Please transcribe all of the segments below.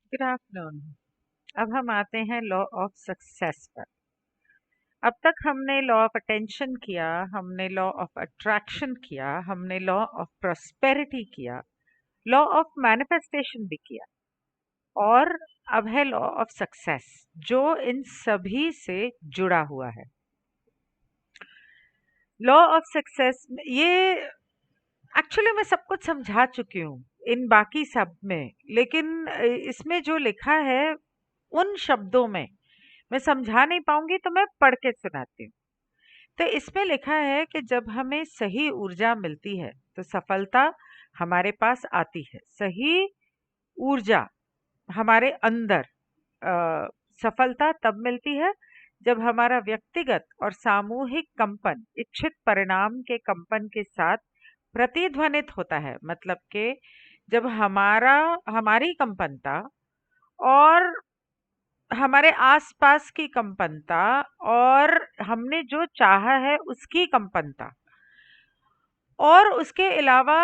Good afternoon. अब हम आते हैं लॉ ऑफ सक्सेस पर। अब तक हमने लॉ ऑफ अटेंशन किया, हमने लॉ ऑफ अट्रैक्शन किया, हमने लॉ ऑफ प्रॉस्पेरिटी किया, लॉ ऑफ मैनिफेस्टेशन भी किया, और अब है लॉ ऑफ सक्सेस जो इन सभी से जुड़ा हुआ है। लॉ ऑफ सक्सेस ये एक्चुअली मैं सब कुछ समझा चुकी हूँ इन बाकी सब में, लेकिन इसमें जो लिखा है उन शब्दों में मैं समझा नहीं पाऊंगी, तो मैं पढ़ के सुनाती हूँ। तो इसमें लिखा है कि जब हमें सही ऊर्जा मिलती है तो सफलता हमारे पास आती है। सही ऊर्जा हमारे अंदर सफलता तब मिलती है जब हमारा व्यक्तिगत और सामूहिक कंपन इच्छित परिणाम के कंपन के साथ प्रतिध्वनित होता है। मतलब कि जब हमारी कंपनता और हमारे आसपास की कंपनता और हमने जो चाहा है उसकी कंपनता, और उसके अलावा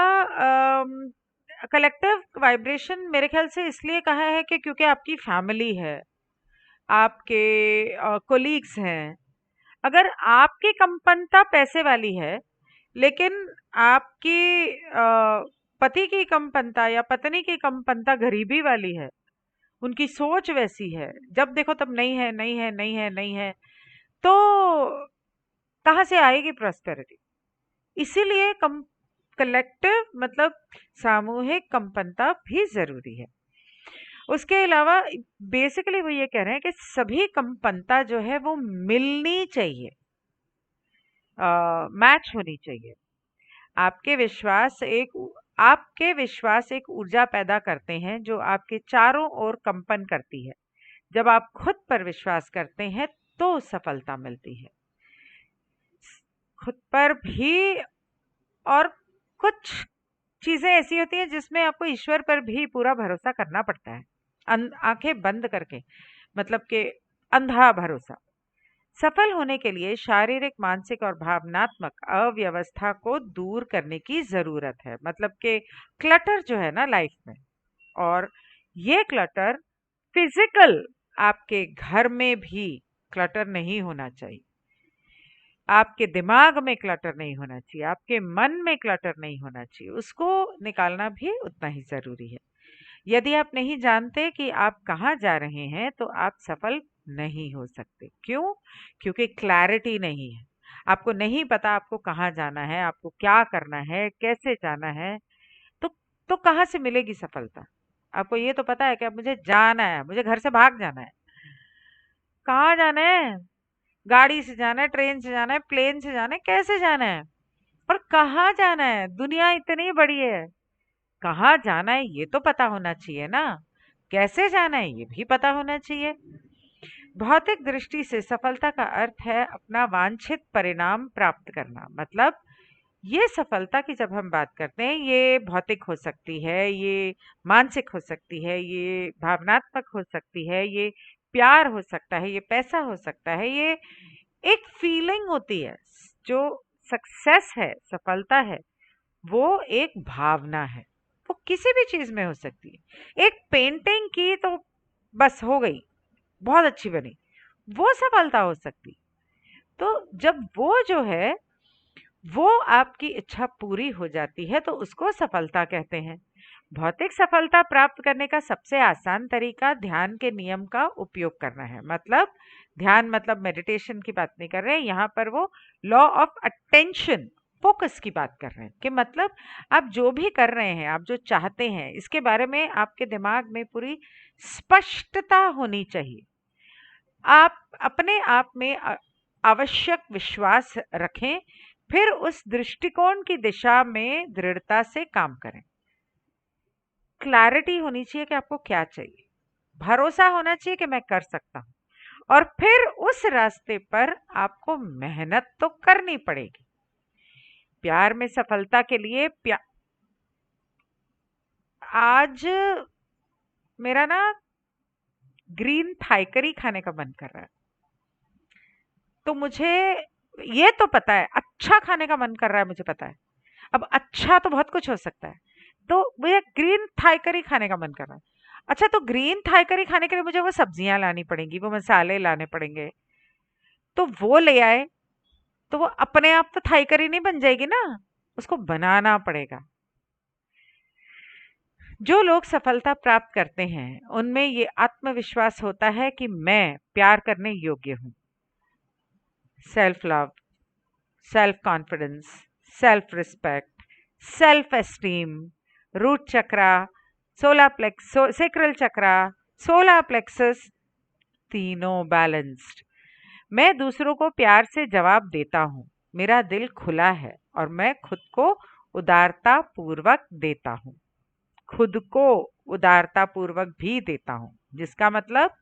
कलेक्टिव वाइब्रेशन मेरे ख्याल से इसलिए कहा है कि क्योंकि आपकी फैमिली है, आपके कोलीग्स हैं। अगर आपकी कंपनता पैसे वाली है लेकिन आपकी पति की कंपनता या पत्नी की कंपनता गरीबी वाली है, उनकी सोच वैसी है, जब देखो तब नहीं है, नहीं है, नहीं है, नहीं है, तो कहाँ से आएगी प्रॉस्पेरिटी? इसीलिए कम कलेक्टिव मतलब सामूहिक कंपनता भी जरूरी है। उसके अलावा बेसिकली वो ये कह रहे हैं कि सभी कंपनता जो है वो मिलनी चाहिए, मैच होनी चाहिए। आपके विश्वास एक आपके विश्वास एक ऊर्जा पैदा करते हैं जो आपके चारों ओर कंपन करती है। जब आप खुद पर विश्वास करते हैं तो सफलता मिलती है। खुद पर भी, और कुछ चीजें ऐसी होती हैं जिसमें आपको ईश्वर पर भी पूरा भरोसा करना पड़ता है, आंखें बंद करके, मतलब कि अंधा भरोसा। सफल होने के लिए शारीरिक, मानसिक और भावनात्मक अव्यवस्था को दूर करने की जरूरत है। मतलब कि क्लटर जो है ना लाइफ में, और ये क्लटर फिजिकल, आपके घर में भी क्लटर नहीं होना चाहिए, आपके दिमाग में क्लटर नहीं होना चाहिए, आपके मन में क्लटर नहीं होना चाहिए, उसको निकालना भी उतना ही जरूरी है। यदि आप नहीं जानते कि आप कहाँ जा रहे हैं तो आप सफल नहीं हो सकते। क्यों? क्योंकि क्लैरिटी नहीं है। आपको नहीं पता आपको कहाँ जाना है, आपको क्या करना है, कैसे जाना है, तो तो कहाँ से मिलेगी सफलता? आपको ये तो पता है कि अब मुझे जाना है, मुझे घर से भाग जाना है। कहाँ जाना है? गाड़ी से जाना है, ट्रेन से जाना है, प्लेन से जाना है, कैसे जाना है? और कहाँ जाना है? दुनिया इतनी बड़ी है, कहाँ जाना है ये तो पता होना चाहिए ना। कैसे जाना है ये भी पता होना चाहिए। भौतिक दृष्टि से सफलता का अर्थ है अपना वांछित परिणाम प्राप्त करना। मतलब ये सफलता की जब हम बात करते हैं, ये भौतिक हो सकती है, ये मानसिक हो सकती है, ये भावनात्मक हो सकती है, ये प्यार हो सकता है, ये पैसा हो सकता है, ये एक फीलिंग होती है। जो सक्सेस है, सफलता है, वो एक भावना है। वो किसी भी चीज में हो सकती है। एक पेंटिंग की तो बस हो गई, बहुत अच्छी बनी, वो सफलता हो सकती। तो जब वो जो है वो आपकी इच्छा पूरी हो जाती है तो उसको सफलता कहते हैं। भौतिक सफलता प्राप्त करने का सबसे आसान तरीका ध्यान के नियम का उपयोग करना है। मतलब ध्यान मतलब मेडिटेशन की बात नहीं कर रहे हैं यहाँ पर, वो लॉ ऑफ अटेंशन, फोकस की बात कर रहे हैं। कि मतलब आप जो भी कर रहे हैं, आप जो चाहते हैं, इसके बारे में आपके दिमाग में पूरी स्पष्टता होनी चाहिए। आप अपने आप में आवश्यक विश्वास रखें, फिर उस दृष्टिकोण की दिशा में दृढ़ता से काम करें। क्लैरिटी होनी चाहिए कि आपको क्या चाहिए, भरोसा होना चाहिए कि मैं कर सकता हूं, और फिर उस रास्ते पर आपको मेहनत तो करनी पड़ेगी। प्यार में सफलता के लिए आज मेरा ना ग्रीन थाई करी खाने का मन कर रहा है, तो मुझे ये तो पता है अच्छा खाने का मन कर रहा है, मुझे पता है। अब अच्छा तो बहुत कुछ हो सकता है, तो मुझे ग्रीन थाई करी खाने का मन कर रहा है। अच्छा, तो ग्रीन थाई करी खाने के लिए मुझे वो सब्जियां लानी पड़ेंगी, वो मसाले लाने पड़ेंगे, तो वो ले आए, तो वो अपने आप तो थाई करी नहीं बन जाएगी ना, उसको बनाना पड़ेगा। जो लोग सफलता प्राप्त करते हैं उनमें ये आत्मविश्वास होता है कि मैं प्यार करने योग्य हूँ। Self love, self confidence, self respect, self esteem, root chakra, solar plex, sacral chakra, solar plexus, तीनों बैलेंस्ड। मैं दूसरों को प्यार से जवाब देता हूँ, मेरा दिल खुला है और मैं खुद को उदारता पूर्वक देता हूँ, खुद को उदारता पूर्वक भी देता हूँ, जिसका मतलब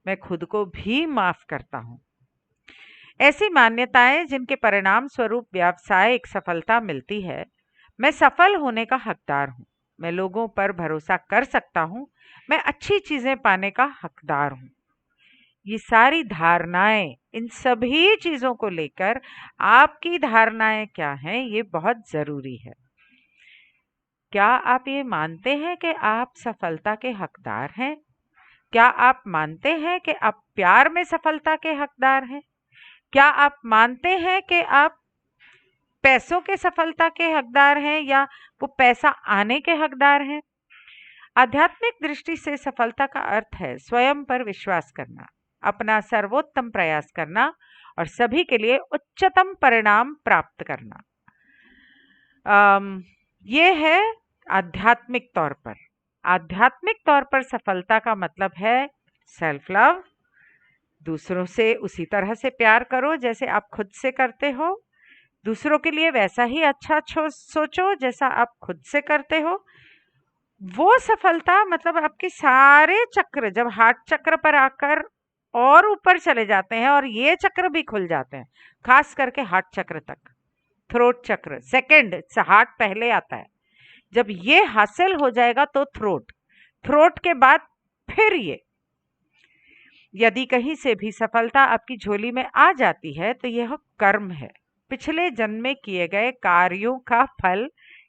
मैं खुद को भी माफ करता हूँ। ऐसी मान्यताएं जिनके परिणाम स्वरूप व्यावसायिक सफलता मिलती है। मैं सफल होने का हकदार हूँ, मैं लोगों पर भरोसा कर सकता हूँ, मैं अच्छी चीजें पाने का हकदार हूँ। ये सारी धारणाएं, इन सभी चीजों को लेकर आपकी धारणाएं क्या हैं, ये बहुत जरूरी है। क्या आप ये मानते हैं कि आप सफलता के हकदार हैं? क्या आप मानते हैं कि आप प्यार में सफलता के हकदार हैं? क्या आप मानते हैं कि आप पैसों के सफलता के हकदार हैं या वो पैसा आने के हकदार हैं? आध्यात्मिक दृष्टि से सफलता का अर्थ है स्वयं पर विश्वास करना, अपना सर्वोत्तम प्रयास करना और सभी के लिए उच्चतम परिणाम प्राप्त करना। ये है आध्यात्मिक तौर पर। आध्यात्मिक तौर पर सफलता का मतलब है सेल्फ लव, दूसरों से उसी तरह से प्यार करो जैसे आप खुद से करते हो, दूसरों के लिए वैसा ही अच्छा सोचो जैसा आप खुद से करते हो। वो सफलता मतलब आपके सारे चक्र जब हार्ट चक्र पर आकर और ऊपर चले जाते हैं और ये चक्र भी खुल जाते हैं, खास करके हार्ट चक्र तक, थ्रोट चक्र सेकंड, हार्ट पहले आता है। जब ये हासिल हो जाएगा तो थ्रोट, थ्रोट के बाद फिर ये। यदि कहीं से भी सफलता आपकी झोली में आ जाती है तो यह कर्म है, पिछले जन्म में किए गए कार्यों का फल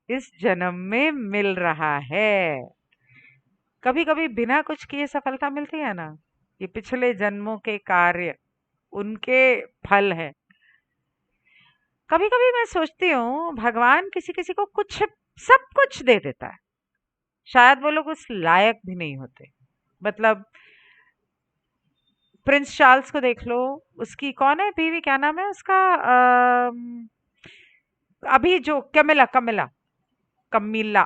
इस जन्म में मिल रहा है। कभी कभी बिना कुछ किए सफलता मिलती है ना, ये पिछले जन्मों के कार्य, उनके फल है। कभी कभी मैं सोचती हूँ भगवान किसी किसी को कुछ, सब कुछ दे देता है, शायद वो लोग उस लायक भी नहीं होते। मतलब प्रिंस चार्ल्स को देख लो, उसकी कौन है बीवी, क्या नाम है उसका, अभी जो कमिला कमिला कमिला,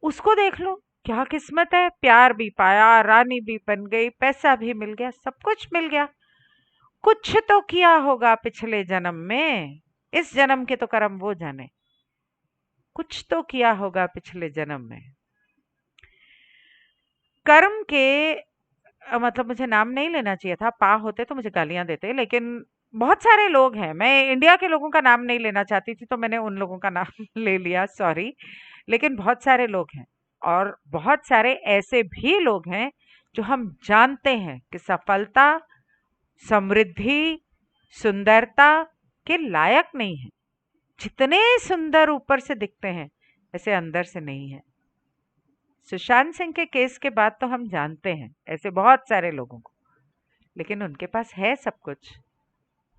उसको देख लो, क्या किस्मत है, प्यार भी पाया, रानी भी बन गई, पैसा भी मिल गया, सब कुछ मिल गया। कुछ तो किया होगा पिछले जन्म में, इस जन्म के तो कर्म वो जाने, कुछ तो किया होगा पिछले जन्म में। कर्म के मतलब मुझे नाम नहीं लेना चाहिए था, पा होते तो मुझे गालियां देते, लेकिन बहुत सारे लोग हैं, मैं इंडिया के लोगों का नाम नहीं लेना चाहती थी तो मैंने उन लोगों का नाम ले लिया, सॉरी। लेकिन बहुत सारे लोग हैं और बहुत सारे ऐसे भी लोग हैं जो हम जानते हैं कि सफलता, समृद्धि, सुंदरता के लायक नहीं है। जितने सुंदर ऊपर से दिखते हैं ऐसे अंदर से नहीं है। सुशांत सिंह के केस के बाद तो हम जानते हैं ऐसे बहुत सारे लोगों को, लेकिन उनके पास है सब कुछ।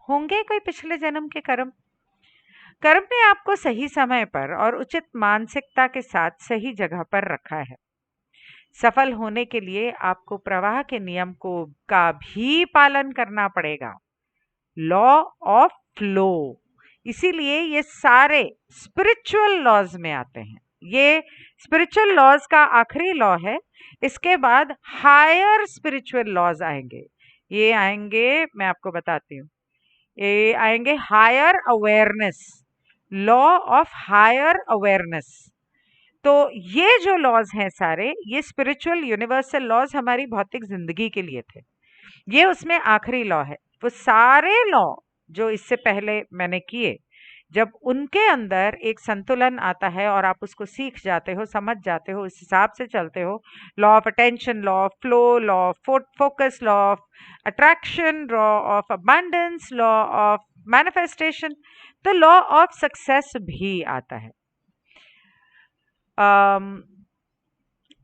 होंगे कोई पिछले जन्म के कर्म। कर्म ने आपको सही समय पर और उचित मानसिकता के साथ सही जगह पर रखा है। सफल होने के लिए आपको प्रवाह के नियम को का भी पालन करना पड़ेगा, लॉ ऑफ फ्लो। इसीलिए ये सारे स्पिरिचुअल लॉज में आते हैं। ये स्पिरिचुअल लॉज का आखिरी लॉ है, इसके बाद हायर स्पिरिचुअल लॉज आएंगे। ये आएंगे, मैं आपको बताती हूँ, ये आएंगे higher awareness, law of higher awareness. तो ये जो लॉज हैं सारे, ये स्पिरिचुअल यूनिवर्सल लॉज हमारी भौतिक जिंदगी के लिए थे, ये उसमें आखिरी लॉ है। वो सारे लॉ जो इससे पहले मैंने किए, जब उनके अंदर एक संतुलन आता है और आप उसको सीख जाते हो, समझ जाते हो, उस हिसाब से चलते हो, law of attention, law of flow, law of focus, law of attraction, law of abundance, law of manifestation, तो लॉ ऑफ सक्सेस भी आता है।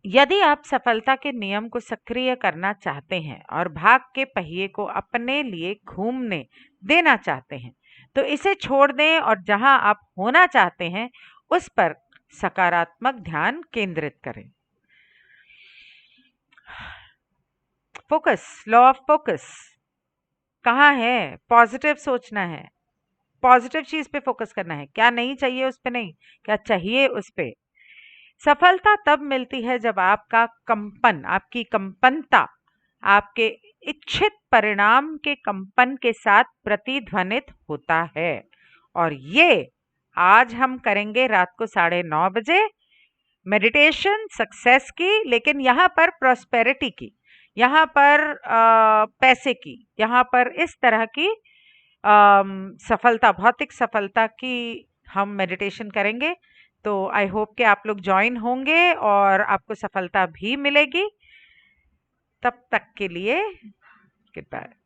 यदि आप सफलता के नियम को सक्रिय करना चाहते हैं और भाग के पहिए को अपने लिए घूमने देना चाहते हैं, तो इसे छोड़ दें और जहां आप होना चाहते हैं उस पर सकारात्मक ध्यान केंद्रित करें। फोकस, लॉ ऑफ फोकस कहाँ है? पॉजिटिव सोचना है, पॉजिटिव चीज पे फोकस करना है, क्या नहीं चाहिए उस पे नहीं, क्या चाहिए उस पे। सफलता तब मिलती है जब आपका कंपन, आपकी कंपनता आपके इच्छित परिणाम के कंपन के साथ प्रतिध्वनित होता है। और ये आज हम करेंगे रात को 9:30 बजे मेडिटेशन सक्सेस की, लेकिन यहाँ पर प्रॉस्पेरिटी की, यहाँ पर पैसे की, यहाँ पर इस तरह की सफलता, भौतिक सफलता की हम मेडिटेशन करेंगे। तो आई होप कि आप लोग ज्वाइन होंगे और आपको सफलता भी मिलेगी। तब तक के लिए गुड बाय।